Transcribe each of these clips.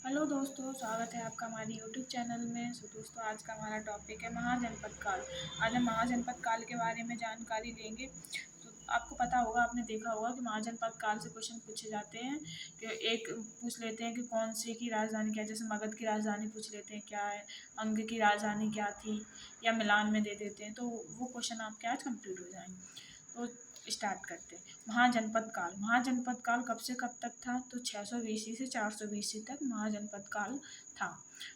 Hello दोस्तों, स्वागत है आपका हमारी यूट्यूब चैनल में। दोस्तों, आज का हमारा टॉपिक है महाजनपद काल। आज हम महाजनपद काल के बारे में जानकारी लेंगे। तो आपको पता होगा, आपने देखा होगा कि महाजनपद काल से क्वेश्चन पूछे जाते हैं कि एक पूछ लेते हैं कि कौन सी की राजधानी क्या है। जैसे मगध की राजधानी पूछ लेते हैं क्या है, अंग की राजधानी क्या थी, या मिलान में दे देते हैं। तो वो क्वेश्चन आपके आज कंप्लीट हो जाएंगे। तो स्टार्ट करते हैं। महाजनपद काल। महाजनपद काल कब से कब तक था? तो 600 बीसी से 400 बीसी तक महाजनपद काल था।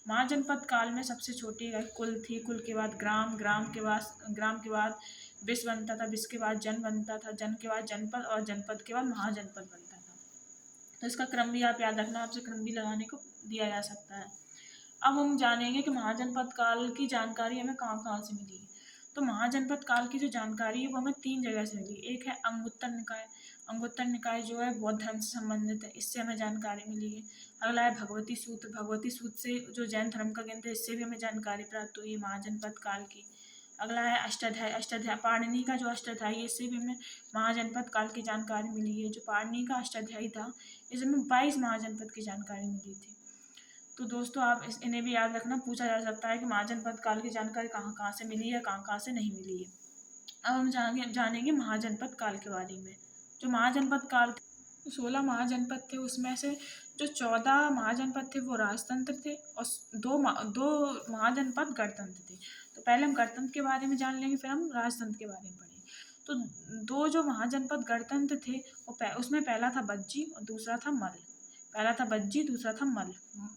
महाजनपद काल में सबसे छोटी कुल थी, कुल के बाद ग्राम, ग्राम के बाद विश्व बनता था, विश्व के बाद जन बनता था, जन के बाद जनपद, और जनपद के बाद महाजनपद बनता था। तो इसका क्रम भी आप याद रखना, आपसे क्रम भी लगाने को दिया जा सकता है। अब हम जानेंगे कि महाजनपद काल की जानकारी हमें कहाँ कहाँ से मिली। तो महाजनपद काल की जो जानकारी है वो हमें 3 जगह से मिली। एक है अंगुत्तर निकाय। अंगुत्तर निकाय जो है बौद्ध धर्म से संबंधित है, इससे हमें जानकारी मिली है। अगला है भगवती सूत्र। भगवती सूत्र से जो जैन धर्म का ग्रंथ है, इससे भी हमें जानकारी प्राप्त हुई है महाजनपद काल की। अगला है अष्टाध्याय। अष्टाध्याय पाणिनि का जो अष्टाध्यायी है, इससे भी हमें महाजनपद काल की जानकारी मिली है। जो पाणिनि का अष्टाध्यायी था, इसमें 22 महाजनपद की जानकारी मिली थी। तो दोस्तों, आप इन्हें भी याद रखना, पूछा जा सकता है कि महाजनपद काल की जानकारी कहाँ कहाँ से मिली है, कहाँ कहाँ से नहीं मिली है। अब हम जानेंगे महाजनपद काल के बारे में। जो महाजनपद काल 16 महाजनपद थे, उसमें से जो 14 महाजनपद थे वो राजतंत्र थे, और दो महाजनपद गणतंत्र थे। तो पहले हम गणतंत्र के बारे में जान लेंगे, फिर हम राजतंत्र के बारे में पढ़ेंगे। तो दो जो महाजनपद गणतंत्र थे, उसमें पहला था बज्जी और दूसरा था मल। पहला था बज्जी, दूसरा था मल।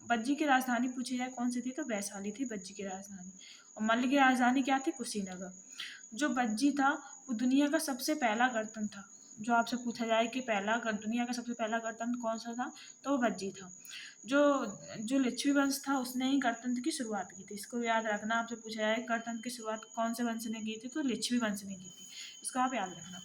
बज्जी की राजधानी पूछी जाए कौन सी थी, तो वैशाली थी बज्जी की राजधानी। और मल्ल की राजधानी क्या थी? कुशीनगर। जो बज्जी था वो दुनिया का सबसे पहला गणतंत्र था। जो आपसे पूछा जाए कि दुनिया का सबसे पहला गणतंत्र कौन सा था, तो वो बज्जी था। जो जो लिच्छवी वंश था, उसने ही गणतंत्र की शुरुआत की थी। इसको याद रखना, आपसे पूछा जाए गणतंत्र की शुरुआत कौन से वंश ने की थी, तो लिच्छवी वंश ने की थी। इसको आप याद रखना।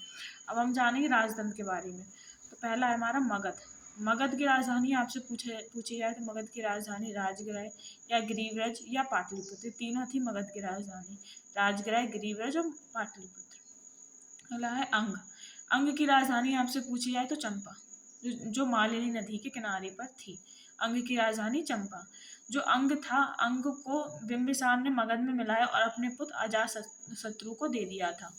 अब हम जानेंगे राजतंत्र के बारे में। तो पहला है हमारा मगध। मगध की राजधानी आपसे पूछी जाए तो मगध की राजधानी राजगृह या गिरिव्रज या पाटलिपुत्र, तीनों थी मगध की राजधानी। राजगृह, गिरिव्रज और पाटलिपुत्र। अगला है अंग। अंग की राजधानी आपसे पूछी जाए तो चंपा, जो मालिनी नदी के किनारे पर थी। अंग की राजधानी चंपा। जो अंग था, अंग को बिंबिसार ने मगध में मिलाया और अपने पुत्र अजातशत्रु को दे दिया था।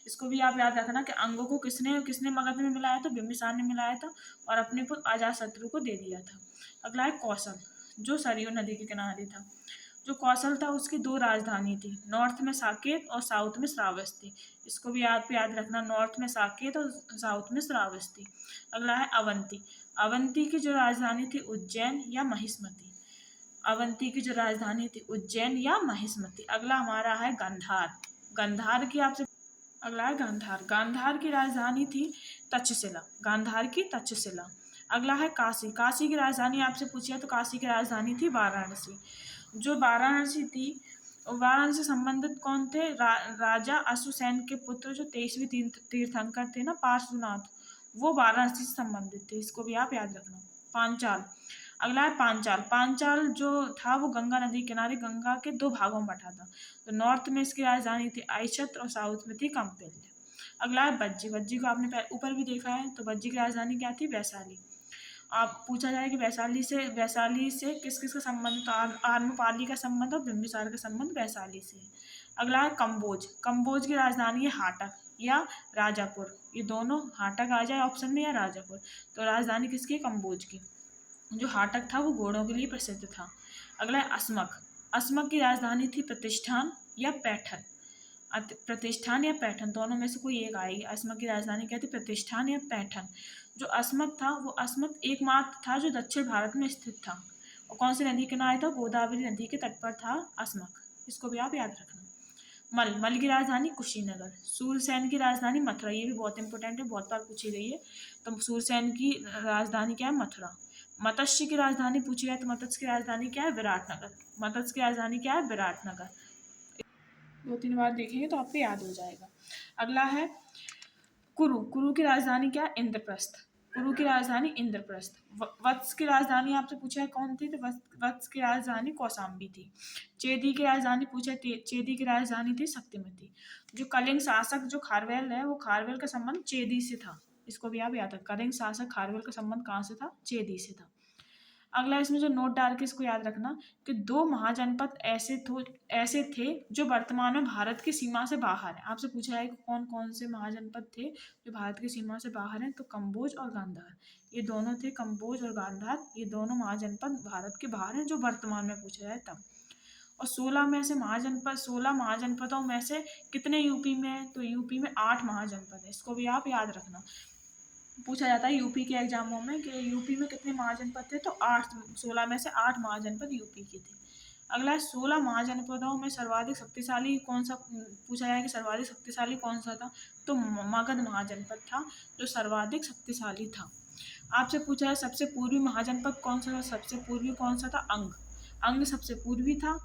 इसको भी आप याद रखना कि अंगों को किसने किसने मगध में मिलाया था? बिंबिसार ने मिलाया था और अपने पुत्र अजातशत्रु को दे दिया था। अगला है कौशल, जो सरयू नदी के किनारे था। जो कौशल था, उसकी 2 राजधानी थी, नॉर्थ में साकेत और साउथ में श्रावस्ती। इसको भी आप याद रखना, नॉर्थ में साकेत और साउथ में श्रावस्ती। अगला है अवंती। अवंती की जो राजधानी थी उज्जैन या महिष्मती। अवंती की जो राजधानी थी उज्जैन या महिष्मती। अगला हमारा है गांधार। गांधार की आपसे अगला है गांधार। गांधार की राजधानी थी तक्षशिला। गांधार की तक्षशिला। अगला है काशी। काशी की राजधानी आपसे पूछी है तो काशी की राजधानी थी वाराणसी। जो वाराणसी थी, वाराणसी से संबंधित कौन थे? राजा अश्वसेन के पुत्र जो 23वीं तीर्थंकर थे ना, पार्श्वनाथ, वो वाराणसी से संबंधित थे। इसको भी आप याद रखना। पांचाल। अगला है पांचाल। पांचाल जो था वो गंगा नदी किनारे गंगा के 2 भागों में बटा था। तो नॉर्थ में इसकी राजधानी थी आइछत्र और साउथ में थी कम्पिल्य। अगला है बज्जी। बज्जी को आपने ऊपर भी देखा है, तो बज्जी की राजधानी क्या थी? वैशाली। आप पूछा जाए कि वैशाली से किस किस का संबंध था? आम्रपाली का संबंध और बिंबिसार का संबंध वैशाली से है। अगला है कंबोज। कंबोज की राजधानी है हाटक या राजापुर। ये दोनों, हाटक आ जाए ऑप्शन में या राजापुर। तो राजधानी किसकी? कंबोज की। जो हाटक था वो घोड़ों के लिए प्रसिद्ध था। अगला है अस्मक। अस्मक की राजधानी थी प्रतिष्ठान या पैठन। प्रतिष्ठान या पैठन, दोनों में से कोई एक आएगी। अस्मक की राजधानी क्या थी? प्रतिष्ठान या पैठन। जो अस्मक था वो अस्मक एकमात्र था जो दक्षिण भारत में स्थित था। और कौन सी नदी के किनारे था? गोदावरी नदी के तट पर था अस्मक। इसको भी आप याद रखना। मल की राजधानी कुशीनगर। सूरसेन की राजधानी मथुरा। ये भी बहुत इंपॉर्टेंट है, बहुत बार पूछी गई है। तो सूरसेन की राजधानी क्या है? मथुरा। मत्स्य की राजधानी पूछी जाए तो मत्स्य की राजधानी क्या है? विराटनगर। मत्स्य की राजधानी क्या है? विराटनगर। 2-3 बार देखेंगे तो आपको याद हो जाएगा। अगला है कुरु। कुरु की राजधानी क्या है? इंद्रप्रस्थ। कुरु की राजधानी इंद्रप्रस्थ। वत्स की राजधानी आपसे पूछा है कौन थी? तो वत्स की राजधानी कौशाम्बी थी। चेदी की राजधानी पूछा है, चेदी की राजधानी थी शक्तिमती। जो कलिंग शासक जो खारवेल है, वो खारवेल का संबंध चेदी से था। इसको भी आप याद रखें। कलिंग शासक खारवेल का संबंध कहाँ से था? चेदी से था। अगला इसमें जो नोट डाल के इसको याद रखना कि 2 महाजनपद ऐसे थे जो वर्तमान में भारत की सीमा से बाहर हैं। आपसे पूछा है कि कौन-कौन से महाजनपद थे जो भारत की सीमा से बाहर हैं, तो कम्बोज और गांधार। ये दोनों थे, कम्बोज और गांधार, ये दोनों महाजनपद भारत के बाहर हैं जो वर्तमान में पूछा जाए तब। और 16 महाजनपदों में से कितने यूपी में है, तो यूपी में 8 महाजनपद है। इसको भी आप याद रखना। पूछा जाता है यूपी के एग्जामों में कि यूपी में कितने महाजनपद थे, तो 16 में से 8 महाजनपद यूपी के थे। अगला है 16 महाजनपदों में सर्वाधिक शक्तिशाली कौन सा, पूछा जाए कि सर्वाधिक शक्तिशाली कौन सा था, तो मगध महाजनपद था जो सर्वाधिक शक्तिशाली था। आपसे पूछा है सबसे पूर्वी महाजनपद कौन सा था, सबसे पूर्वी कौन सा था, अंग। अंग सबसे पूर्वी था।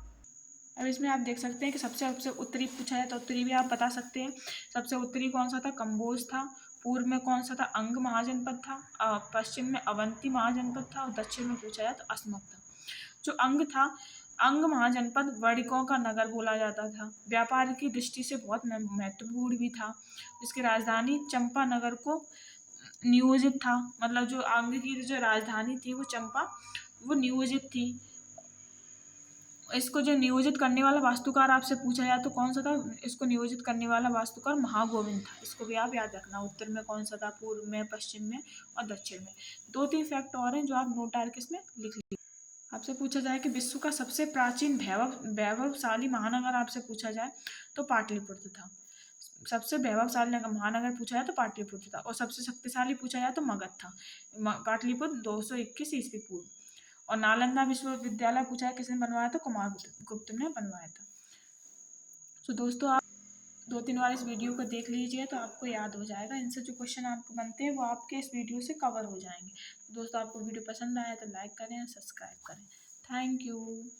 अब इसमें आप देख सकते हैं कि सबसे सबसे उत्तरी पूछा है तो उत्तरी भी आप बता सकते हैं। सबसे उत्तरी कौन सा था, कम्बोज था। पूर्व में कौन सा था, अंग महाजनपद था। पश्चिम में अवंती महाजनपद था और दक्षिण में पूछा जाए तो अस्मक था। जो अंग था, अंग महाजनपद वणिकों का नगर बोला जाता था। व्यापार की दृष्टि से बहुत महत्वपूर्ण भी था। इसकी राजधानी चंपा नगर को नियोजित था, मतलब जो अंग की जो राजधानी थी वो चंपा, वो नियोजित थी। इसको जो नियोजित करने वाला वास्तुकार आपसे पूछा जाए तो कौन सा था, इसको नियोजित करने वाला वास्तुकार महागोविंद था। इसको भी आप याद रखना, उत्तर में कौन सा था, पूर्व में, पश्चिम में और दक्षिण में। 2-3 फैक्ट और हैं जो आप नोट डाल के इसमें लिख लीजिए। आपसे पूछा जाए कि विश्व का सबसे प्राचीन वैभवशाली महानगर आपसे पूछा जाए तो पाटलिपुत्र था। सबसे वैभवशाली महानगर पूछा जाए तो पाटलिपुत्र था। और सबसे शक्तिशाली पूछा जाए तो मगध था। पाटलिपुत्र 221 ईस्वी पूर्व। और नालंदा विश्वविद्यालय पूछा है किसने बनवाया था, कुमारगुप्त ने बनवाया था। तो दोस्तों आप 2-3 बार इस वीडियो को देख लीजिए तो आपको याद हो जाएगा। इनसे जो क्वेश्चन आपको बनते हैं वो आपके इस वीडियो से कवर हो जाएंगे। दोस्तों आपको वीडियो पसंद आया तो लाइक करें, सब्सक्राइब करें। Thank you.